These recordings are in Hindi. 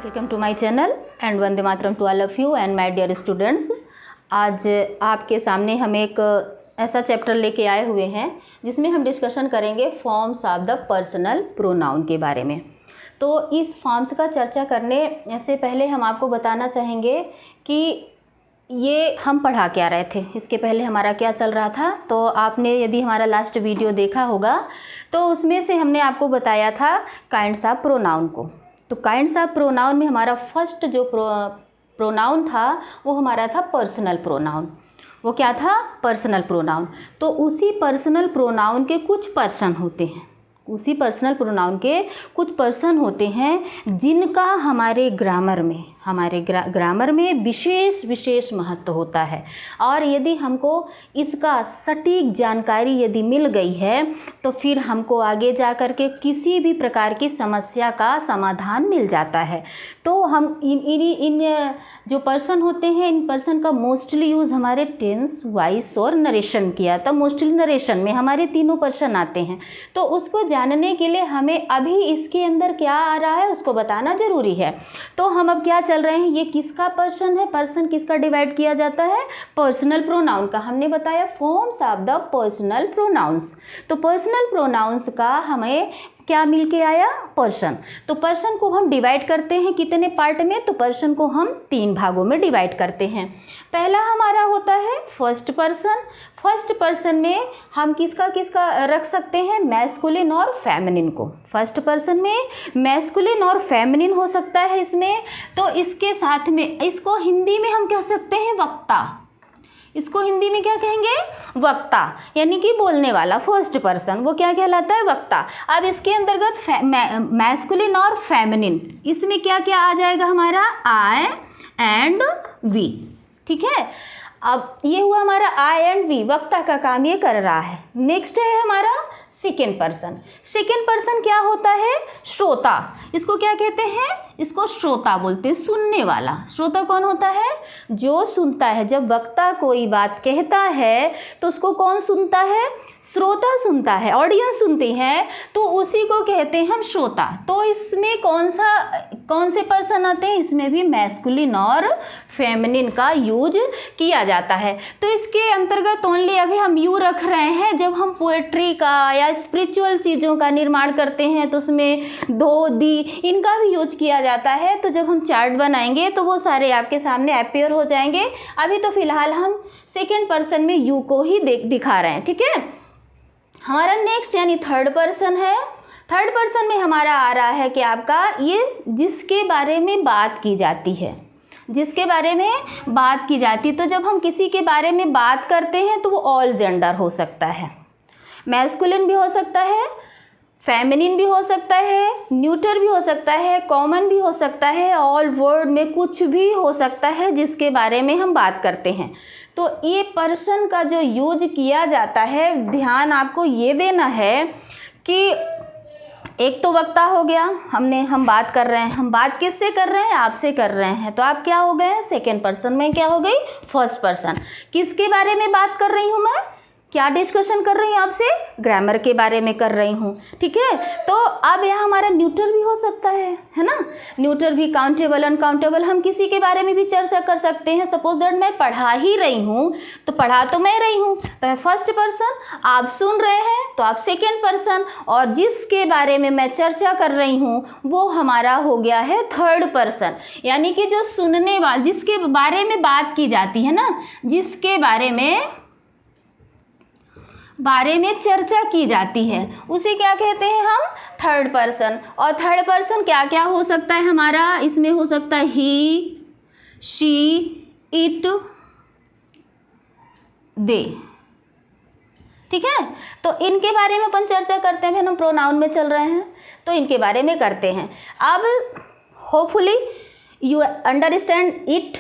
Welcome to my channel and Vande Mataram to all of you and my dear students. आज आपके सामने हम एक ऐसा चैप्टर लेके आए हुए हैं जिसमें हम डिस्कशन करेंगे forms of the personal pronoun के बारे में। तो इस फॉर्म्स का चर्चा करने से पहले हम आपको बताना चाहेंगे कि ये हम पढ़ा क्या रहे थे, इसके पहले हमारा क्या चल रहा था। तो आपने यदि हमारा लास्ट वीडियो देखा होगा तो उसमें से हमने आपको बताया था काइंड्स ऑफ प्रोनाउन को। तो काइंड्स ऑफ प्रोनाउन में हमारा फर्स्ट जो प्रोनाउन था वो हमारा था पर्सनल प्रोनाउन। वो क्या था? Personal pronoun. तो उसी पर्सनल प्रोनाउन के कुछ पर्सन होते हैं, उसी पर्सनल प्रोनाउन के कुछ पर्सन होते हैं जिनका हमारे ग्रामर में विशेष महत्व होता है। और यदि हमको इसका सटीक जानकारी यदि मिल गई है तो फिर हमको आगे जा कर के किसी भी प्रकार की समस्या का समाधान मिल जाता है। तो हम इन जो पर्सन होते हैं, इन पर्सन का मोस्टली यूज़ हमारे टेंस, वॉइस और नरेशन किया था। मोस्टली नरेशन में हमारे तीनों पर्सन आते हैं। तो उसको जानने के लिए हमें अभी इसके अंदर क्या आ रहा है उसको बताना ज़रूरी है। तो हम अब क्या चल रहे हैं, ये किसका पर्सन है, पर्सन किसका डिवाइड किया जाता है? पर्सनल प्रोनाउन का। हमने बताया forms of the personal pronouns. तो पर्सनल प्रोनाउंस का हमें क्या मिल के आया? पर्सन। तो पर्सन को हम डिवाइड करते हैं कितने पार्ट में? तो पर्सन को हम 3 भागों में डिवाइड करते हैं। पहला हमारा होता है फर्स्ट पर्सन। फर्स्ट पर्सन में हम किसका रख सकते हैं? मैस्कुलिन और फेमिनिन को। फर्स्ट पर्सन में मैस्कुलिन और फेमिनिन हो सकता है इसमें। तो इसके साथ में इसको हिंदी में हम कह सकते हैं वक्ता। इसको हिंदी में क्या कहेंगे? वक्ता, यानी कि बोलने वाला। फर्स्ट पर्सन वो क्या कहलाता है? वक्ता। अब इसके अंतर्गत मैस्कुलिन और फेमिनिन, इसमें क्या क्या आ जाएगा हमारा? आई एंड वी। ठीक है, अब ये हुआ हमारा आई एंड वी, वक्ता का काम ये कर रहा है। नेक्स्ट है हमारा सेकेंड पर्सन। सेकेंड पर्सन क्या होता है? श्रोता। इसको क्या कहते हैं? इसको श्रोता बोलते हैं, सुनने वाला। श्रोता कौन होता है? जो सुनता है। जब वक्ता कोई बात कहता है तो उसको कौन सुनता है? श्रोता सुनता है, ऑडियंस सुनती है, तो उसी को कहते हैं हम श्रोता। तो इसमें कौन से पर्सन आते हैं? इसमें भी मैस्कुलिन और फेमिनिन का यूज किया जाता है। तो इसके अंतर्गत ओनली अभी हम यू रख रहे हैं। जब हम पोएट्री का या स्पिरिचुअल चीज़ों का निर्माण करते हैं तो उसमें दो, दी, इनका भी यूज किया जाता है। तो जब हम चार्ट बनाएंगे तो वो सारे आपके सामने अपीयर हो जाएंगे। अभी तो फिलहाल हम सेकेंड पर्सन में यू को ही दिखा रहे हैं। ठीक है, हमारा नेक्स्ट यानी थर्ड पर्सन है। थर्ड पर्सन में हमारा आ रहा है कि आपका ये जिसके बारे में बात की जाती है, जिसके बारे में बात की जाती है। तो जब हम किसी के बारे में बात करते हैं तो वो ऑल जेंडर हो सकता है, मैस्कुलिन भी हो सकता है, फेमिनिन भी हो सकता है, न्यूटर भी हो सकता है, कॉमन भी हो सकता है, ऑल वर्ड में कुछ भी हो सकता है जिसके बारे में हम बात करते हैं। तो ये पर्सन का जो यूज किया जाता है, ध्यान आपको ये देना है कि एक तो वक्ता हो गया, हम बात कर रहे हैं। हम बात किससे कर रहे हैं? आपसे कर रहे हैं। तो आप क्या हो गए? सेकेंड पर्सन में क्या हो गई? First person. किसके बारे में बात कर रही हूँ मैं? क्या डिस्कशन कर रही हूँ आपसे? ग्रामर के बारे में कर रही हूँ। ठीक है, तो अब यहाँ हमारा न्यूट्रल भी हो सकता है ना? न्यूट्रल भी, काउंटेबल, अनकाउंटेबल, हम किसी के बारे में भी चर्चा कर सकते हैं। सपोज दैट मैं पढ़ा ही रही हूँ, तो पढ़ा तो मैं रही हूँ तो मैं फर्स्ट पर्सन, आप सुन रहे हैं तो आप सेकेंड पर्सन, और जिसके बारे में मैं चर्चा कर रही हूँ वो हमारा हो गया है थर्ड पर्सन। यानी कि जो सुनने वाला, जिसके बारे में बात की जाती है ना, जिसके बारे में चर्चा की जाती है, उसे क्या कहते हैं हम? Third person. और थर्ड पर्सन क्या क्या हो सकता है हमारा? इसमें हो सकता है ही, शी, इट, दे। ठीक है, तो इनके बारे में अपन चर्चा करते हैं। हम प्रोनाउन में चल रहे हैं तो इनके बारे में करते हैं। अब होपफुली यू अंडरस्टैंड इट।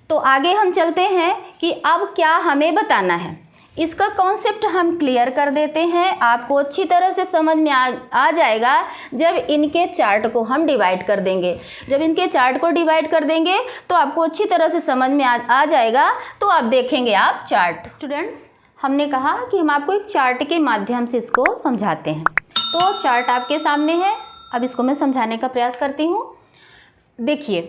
तो आगे हम चलते हैं कि अब क्या हमें बताना है। इसका कॉन्सेप्ट हम क्लियर कर देते हैं, आपको अच्छी तरह से समझ में आ जाएगा जब इनके चार्ट को हम डिवाइड कर देंगे। जब इनके चार्ट को डिवाइड कर देंगे तो आपको अच्छी तरह से समझ में आ जाएगा। तो आप देखेंगे आप चार्ट। स्टूडेंट्स, हमने कहा कि हम आपको एक चार्ट के माध्यम से इसको समझाते हैं। तो चार्ट आपके सामने है, अब इसको मैं समझाने का प्रयास करती हूँ। देखिए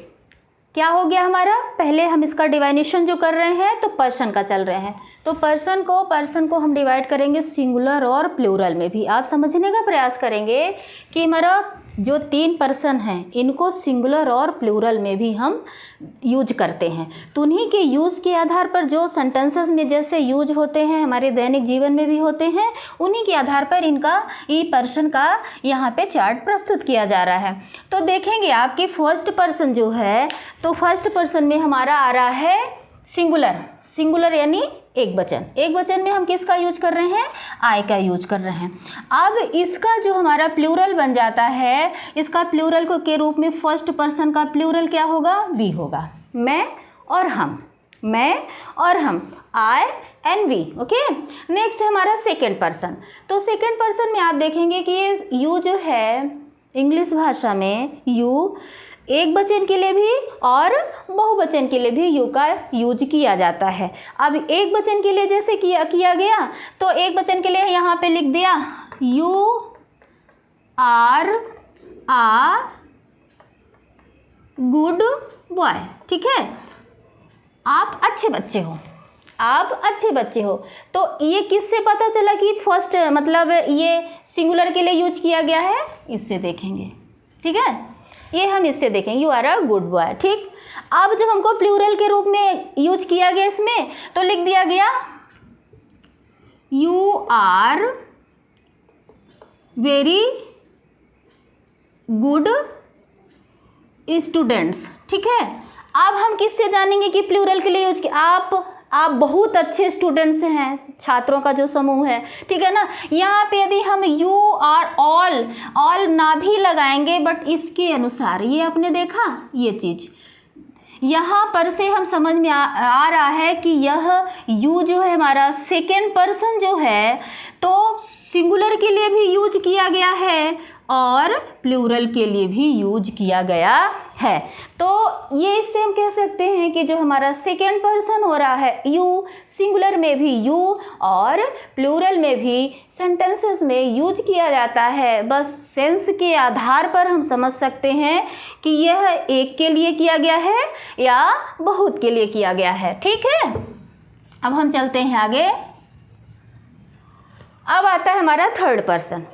क्या हो गया हमारा, पहले हम इसका डिवाइनेशन जो कर रहे हैं तो पर्सन का चल रहे हैं, तो पर्सन को हम डिवाइड करेंगे सिंगुलर और प्लूरल में भी। आप समझने का प्रयास करेंगे कि हमारा जो 3 पर्सन हैं इनको सिंगुलर और प्लूरल में भी हम यूज करते हैं। तो उन्हीं के यूज़ के आधार पर जो सेंटेंसेस में जैसे यूज होते हैं हमारे दैनिक जीवन में भी होते हैं, उन्हीं के आधार पर इनका ये पर्सन का यहाँ पे चार्ट प्रस्तुत किया जा रहा है। तो देखेंगे आपकी फर्स्ट पर्सन जो है, तो फर्स्ट पर्सन में हमारा आ रहा है सिंगुलर यानी एक वचन में हम किसका यूज कर रहे हैं, आई का यूज कर रहे हैं। अब इसका जो हमारा प्लूरल बन जाता है, इसका प्लूरल को के रूप में फर्स्ट पर्सन का प्लूरल क्या होगा, वी होगा, मैं और हम, आई एंड वी। ओके, नेक्स्ट हमारा सेकेंड पर्सन। तो सेकेंड पर्सन में आप देखेंगे कि ये यू जो है इंग्लिश भाषा में यू एक वचन के लिए भी और बहुवचन के लिए भी यू का यूज किया जाता है। अब एक वचन के लिए जैसे किया गया, तो एक वचन के लिए यहाँ पे लिख दिया you are a good boy. ठीक है, आप अच्छे बच्चे हो। तो ये किससे पता चला कि फर्स्ट मतलब ये सिंगुलर के लिए यूज किया गया है, इससे देखेंगे। ठीक है, ये हम इससे देखेंगे you are a good boy. ठीक, अब जब हमको प्लूरल के रूप में यूज किया गया इसमें, तो लिख दिया गया you are very good students. ठीक है, अब हम किससे जानेंगे कि प्लूरल के लिए यूज किया, आप बहुत अच्छे स्टूडेंट्स हैं, छात्रों का जो समूह है। ठीक है ना, यहाँ पे यदि हम यू और ऑल ना भी लगाएंगे, बट इसके अनुसार ये आपने देखा ये चीज़ यहाँ पर से हम समझ में आ रहा है कि यह यू जो है हमारा सेकेंड पर्सन जो है, तो सिंगुलर के लिए भी यूज किया गया है और प्लूरल के लिए भी यूज किया गया है। तो ये इससे हम कह सकते हैं कि जो हमारा सेकेंड पर्सन हो रहा है यू, सिंगुलर में भी यू और प्लूरल में भी सेंटेंसेस में यूज किया जाता है। बस सेंस के आधार पर हम समझ सकते हैं कि यह एक के लिए किया गया है या बहुत के लिए किया गया है। ठीक है, अब हम चलते हैं आगे। अब आता है हमारा थर्ड पर्सन।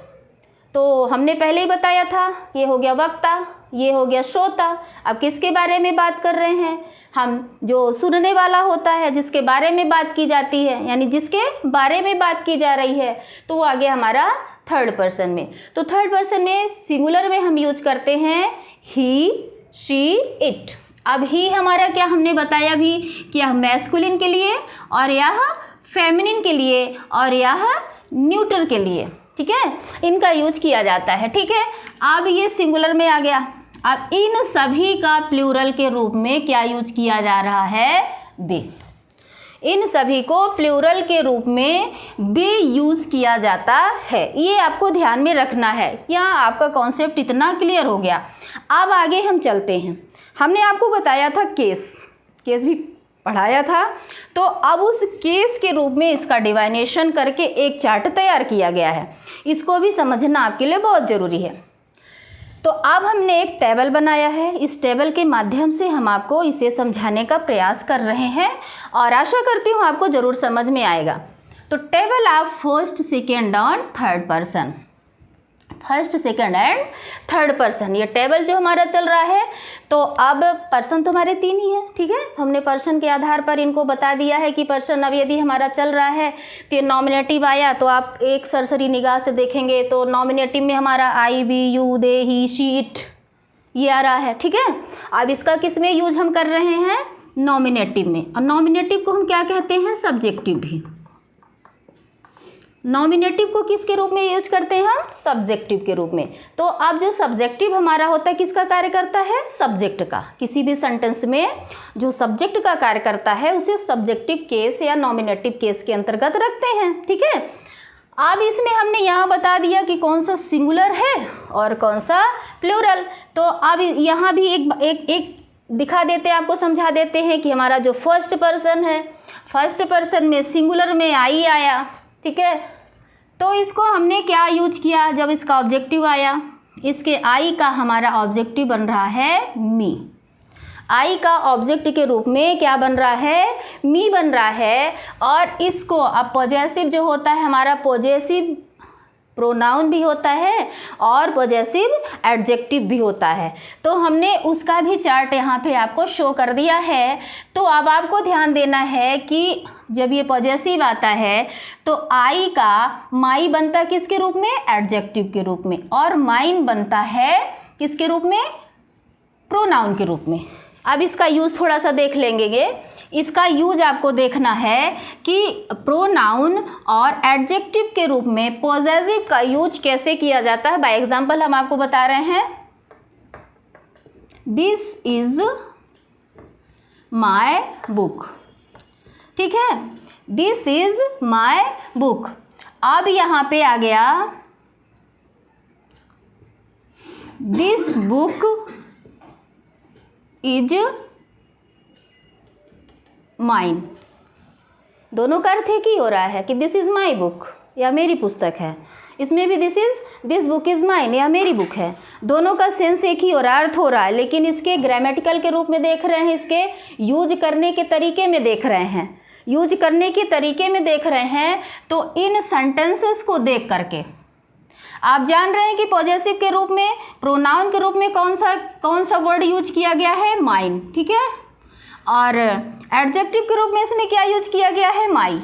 तो हमने पहले ही बताया था, ये हो गया वक्ता, ये हो गया श्रोता। अब किसके बारे में बात कर रहे हैं हम, जो सुनने वाला होता है, जिसके बारे में बात की जाती है, यानी जिसके बारे में बात की जा रही है, तो वो आ गया हमारा थर्ड पर्सन में। तो थर्ड पर्सन में सिंगुलर में हम यूज करते हैं ही, शी, इट। अब ही हमारा क्या हमने बताया भी कि यह मैस्कुलिन के लिए और यह फेमिनिन के लिए और यह न्यूट्रल के लिए। ठीक है, इनका यूज किया जाता है। ठीक है, अब ये सिंगुलर में आ गया। अब इन सभी का प्लूरल के रूप में क्या यूज किया जा रहा है, दे। इन सभी को प्लूरल के रूप में दे यूज किया जाता है। ये आपको ध्यान में रखना है। यहाँ आपका कॉन्सेप्ट इतना क्लियर हो गया। अब आगे हम चलते हैं। हमने आपको बताया था केस भी पढ़ाया था। तो अब उस केस के रूप में इसका डिवाइनेशन करके एक चार्ट तैयार किया गया है। इसको भी समझना आपके लिए बहुत ज़रूरी है। तो अब हमने एक टेबल बनाया है। इस टेबल के माध्यम से हम आपको इसे समझाने का प्रयास कर रहे हैं और आशा करती हूँ आपको ज़रूर समझ में आएगा। तो टेबल आप फर्स्ट, सेकेंड और third person, first, second and third person, ये टेबल जो हमारा चल रहा है। तो अब पर्सन तो हमारे 3 ही हैं। ठीक है, हमने पर्सन के आधार पर इनको बता दिया है कि पर्सन अब यदि हमारा चल रहा है तो ये नॉमिनेटिव आया, तो आप एक सरसरी निगाह से देखेंगे तो नॉमिनेटिव में हमारा I, we, you, they, he, she, it ये आ रहा है। ठीक है, अब इसका किस में यूज हम कर रहे हैं, नॉमिनेटिव में। और नॉमिनेटिव को हम क्या कहते हैं, सब्जेक्टिव भी। नॉमिनेटिव को किसके रूप में यूज करते हैं हम, सब्जेक्टिव के रूप में। तो अब जो सब्जेक्टिव हमारा होता है किसका कार्य करता है, सब्जेक्ट का। किसी भी सेंटेंस में जो सब्जेक्ट का कार्य करता है उसे सब्जेक्टिव केस या नॉमिनेटिव केस के अंतर्गत रखते हैं। ठीक है, अब इसमें हमने यहाँ बता दिया कि कौन सा सिंगुलर है और कौन सा प्लूरल। तो अब यहाँ भी एक दिखा देते हैं, आपको समझा देते हैं कि हमारा जो फर्स्ट पर्सन है, फर्स्ट पर्सन में सिंगुलर में आई आया। ठीक है, तो इसको हमने क्या यूज किया, जब इसका ऑब्जेक्टिव आया, इसके आई का हमारा ऑब्जेक्टिव बन रहा है मी। आई का ऑब्जेक्ट के रूप में क्या बन रहा है, मी बन रहा है। और इसको अब पॉजेसिव जो होता है हमारा, पॉजेसिव प्रोनाउन भी होता है और पॉजेसिव एडजेक्टिव भी होता है। तो हमने उसका भी चार्ट यहाँ पे आपको शो कर दिया है। तो अब आपको ध्यान देना है कि जब ये पॉजेसिव आता है तो आई का माई बनता है किसके रूप में, एडजेक्टिव के रूप में, और माइन बनता है किसके रूप में, प्रोनाउन के रूप में। अब इसका यूज़ थोड़ा सा देख लेंगे। इसका यूज आपको देखना है कि प्रोनाउन और एडजेक्टिव के रूप में पॉजेसिव का यूज कैसे किया जाता है। बाय एग्जांपल हम आपको बता रहे हैं, दिस इज माय बुक, ठीक है, दिस इज माय बुक। अब यहाँ पे आ गया दिस बुक इज माइन। दोनों का अर्थ एक ही हो रहा है कि दिस इज़ माई बुक या मेरी पुस्तक है। इसमें भी दिस बुक इज़ माइन या मेरी बुक है। दोनों का सेंस एक ही हो रहा है, अर्थ हो रहा है, लेकिन इसके ग्रामेटिकल के रूप में देख रहे हैं, इसके यूज करने के तरीके में देख रहे हैं, यूज करने के तरीके में देख रहे हैं। तो इन सेंटेंसेस को देख करके आप जान रहे हैं कि पॉजेसिव के रूप में, प्रोनाउन के रूप में कौन सा वर्ड यूज किया गया है, माइन, ठीक है, और एडजेक्टिव के रूप में इसमें क्या यूज किया गया है, माई।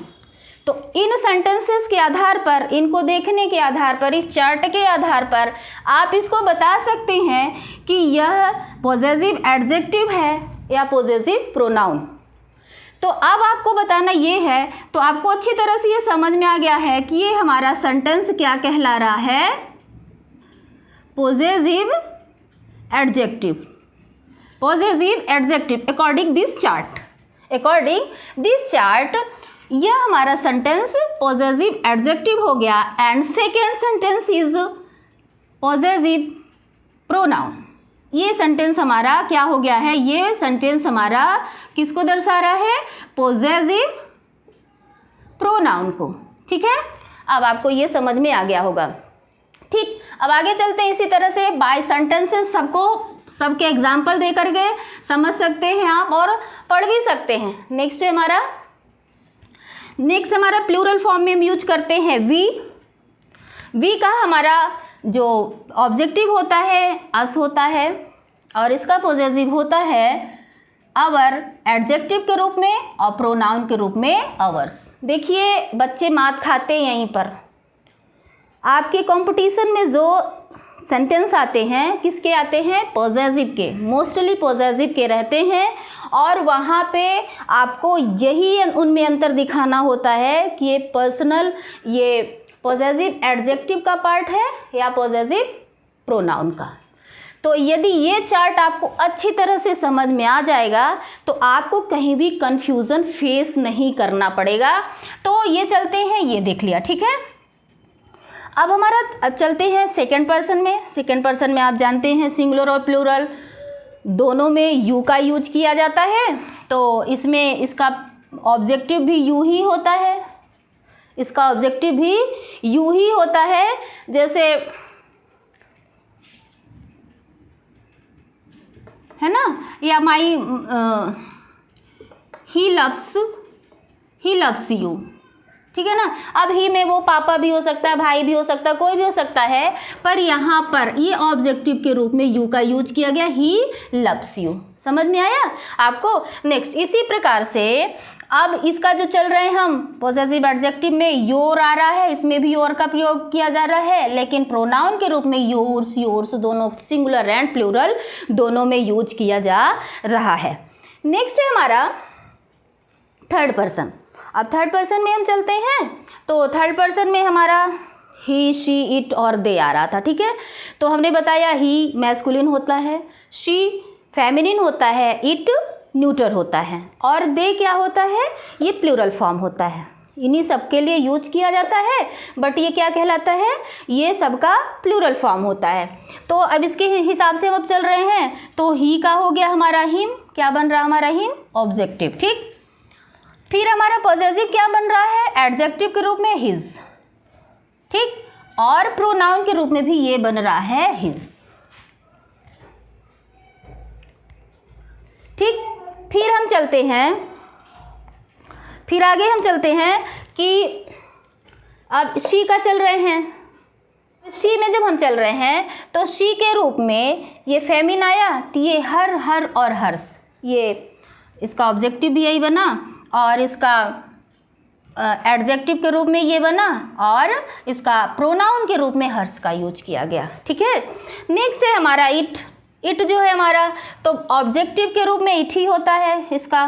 तो इन सेंटेंसेस के आधार पर, इनको देखने के आधार पर, इस चार्ट के आधार पर आप इसको बता सकते हैं कि यह पॉजेसिव एडजेक्टिव है या पॉजेसिव प्रोनाउन। तो अब आपको बताना ये है, तो आपको अच्छी तरह से ये समझ में आ गया है कि ये हमारा सेंटेंस क्या कहला रहा है, possessive adjective, possessive adjective according this chart. According this chart यह हमारा सेंटेंस पॉजेसिव एडजेक्टिव हो गया। And second sentence is possessive pronoun. ये सेंटेंस हमारा क्या हो गया है, ये सेंटेंस हमारा किसको दर्शा रहा है, पॉजेसिव प्रोनाउन को, ठीक है। अब आपको ये समझ में आ गया होगा, ठीक। अब आगे चलते हैं। इसी तरह से बाय सेंटेंसेस सबके एग्जाम्पल दे करके समझ सकते हैं आप और पढ़ भी सकते हैं। नेक्स्ट हमारा प्लूरल फॉर्म में हम यूज करते हैं वी का हमारा जो ऑब्जेक्टिव होता है अस होता है और इसका पॉजेसिव होता है अवर एडजेक्टिव के रूप में और प्रोनाउन के रूप में अवर्स। देखिए बच्चे मात खाते हैं, यहीं पर आपके कंपटीशन में जो सेंटेंस आते हैं किसके आते हैं, पॉजेसिव के, मोस्टली पॉजेसिव के रहते हैं। और वहाँ पे आपको यही उनमें अंतर दिखाना होता है कि ये पर्सनल, ये पॉजेसिव एडजेक्टिव का पार्ट है या पॉजेसिव प्रोनाउन का। तो यदि ये चार्ट आपको अच्छी तरह से समझ में आ जाएगा तो आपको कहीं भी कंफ्यूजन फेस नहीं करना पड़ेगा। तो ये चलते हैं, ये देख लिया, ठीक है। अब हमारा चलते हैं सेकंड पर्सन में। सेकंड पर्सन में आप जानते हैं सिंगुलर और प्लूरल दोनों में यू का यूज किया जाता है। तो इसमें इसका ऑब्जेक्टिव भी यू ही होता है, इसका ऑब्जेक्टिव भी यू ही होता है। जैसे है ना, या माई ही लव्स यू, ठीक है ना। अब ही में वो पापा भी हो सकता है, भाई भी हो सकता है, कोई भी हो सकता है, पर यहाँ पर ये ऑब्जेक्टिव के रूप में यू का यूज किया गया, ही लव्स यू। समझ में आया आपको। नेक्स्ट इसी प्रकार से अब इसका जो चल रहे हैं हम पॉजेसिव एडजेक्टिव में योर आ रहा है, इसमें भी योर का प्रयोग किया जा रहा है, लेकिन प्रोनाउन के रूप में योर्स दोनों सिंगुलर एंड प्लूरल दोनों में यूज किया जा रहा है। नेक्स्ट है हमारा थर्ड पर्सन। अब थर्ड पर्सन में हम चलते हैं। तो थर्ड पर्सन में हमारा ही, शी, इट और दे आ रहा था, ठीक है। तो हमने बताया ही मैस्कुलिन होता है, शी फेमिनिन होता है, इट न्यूटर होता है और दे क्या होता है, ये प्लूरल फॉर्म होता है। इन्हीं सब के लिए यूज किया जाता है, बट ये क्या कहलाता है, ये सबका प्लूरल फॉर्म होता है। तो अब इसके हिसाब से हम अब चल रहे हैं। तो ही का हो गया हमारा हिम, क्या बन रहा हमारा हिम, ऑब्जेक्टिव, ठीक। फिर हमारा पॉजेसिव क्या बन रहा है, एडजेक्टिव के रूप में हिज, ठीक, और प्रोनाउन के रूप में भी ये बन रहा है हिज। ठीक, फिर आगे हम चलते हैं कि अब शी का चल रहे हैं। शी में जब हम चल रहे हैं तो शी के रूप में ये फेमिन आया, तो ये हर और हर्ष, ये इसका ऑब्जेक्टिव भी यही बना और इसका एडजेक्टिव के रूप में ये बना और इसका प्रोनाउन के रूप में हर्ष का यूज किया गया। ठीक है, नेक्स्ट है हमारा इट। इट जो है हमारा, तो ऑब्जेक्टिव के रूप में इट ही होता है इसका,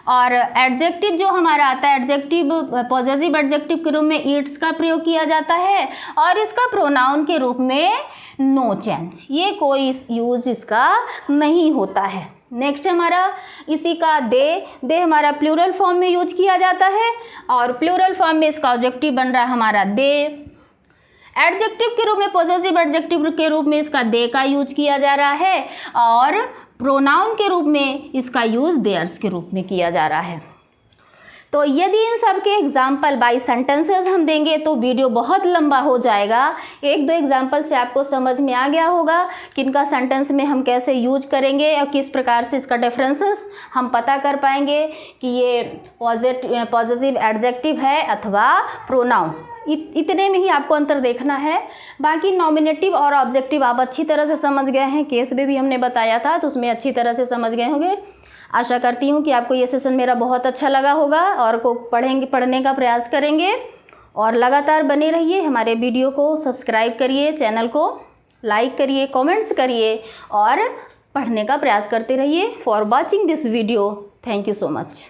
और एडजेक्टिव जो हमारा आता है, एडजेक्टिव पॉजेसिव एडजेक्टिव के रूप में इट्स का प्रयोग किया जाता है और इसका प्रोनाउन के रूप में नो चेंज, ये कोई यूज इसका नहीं होता है। नेक्स्ट हमारा इसी का दे हमारा प्लूरल फॉर्म में यूज किया जाता है और प्लूरल फॉर्म में इसका ऑब्जेक्टिव बन रहा है हमारा दे। एडजेक्टिव के रूप में पॉजेसिव एडजेक्टिव के रूप में इसका दे का यूज किया जा रहा है और प्रोनाउन के रूप में इसका यूज देयर्स के रूप में किया जा रहा है। तो यदि इन सब के एग्जाम्पल बाय सेंटेंसेस हम देंगे तो वीडियो बहुत लंबा हो जाएगा। एक दो एग्जाम्पल से आपको समझ में आ गया होगा कि इनका सेंटेंस में हम कैसे यूज करेंगे और किस प्रकार से इसका डिफरेंसेस हम पता कर पाएंगे कि ये पॉजेसिव एडजेक्टिव है अथवा प्रोनाउन। इतने में ही आपको अंतर देखना है। बाकी नॉमिनेटिव और ऑब्जेक्टिव आप अच्छी तरह से समझ गए हैं, केस में भी हमने बताया था तो उसमें अच्छी तरह से समझ गए होंगे। आशा करती हूँ कि आपको ये सेशन मेरा बहुत अच्छा लगा होगा और को पढ़ने का प्रयास करेंगे और लगातार बने रहिए। हमारे वीडियो को सब्सक्राइब करिए, चैनल को लाइक करिए, कमेंट्स करिए और पढ़ने का प्रयास करते रहिए। For watching this video, thank you so much.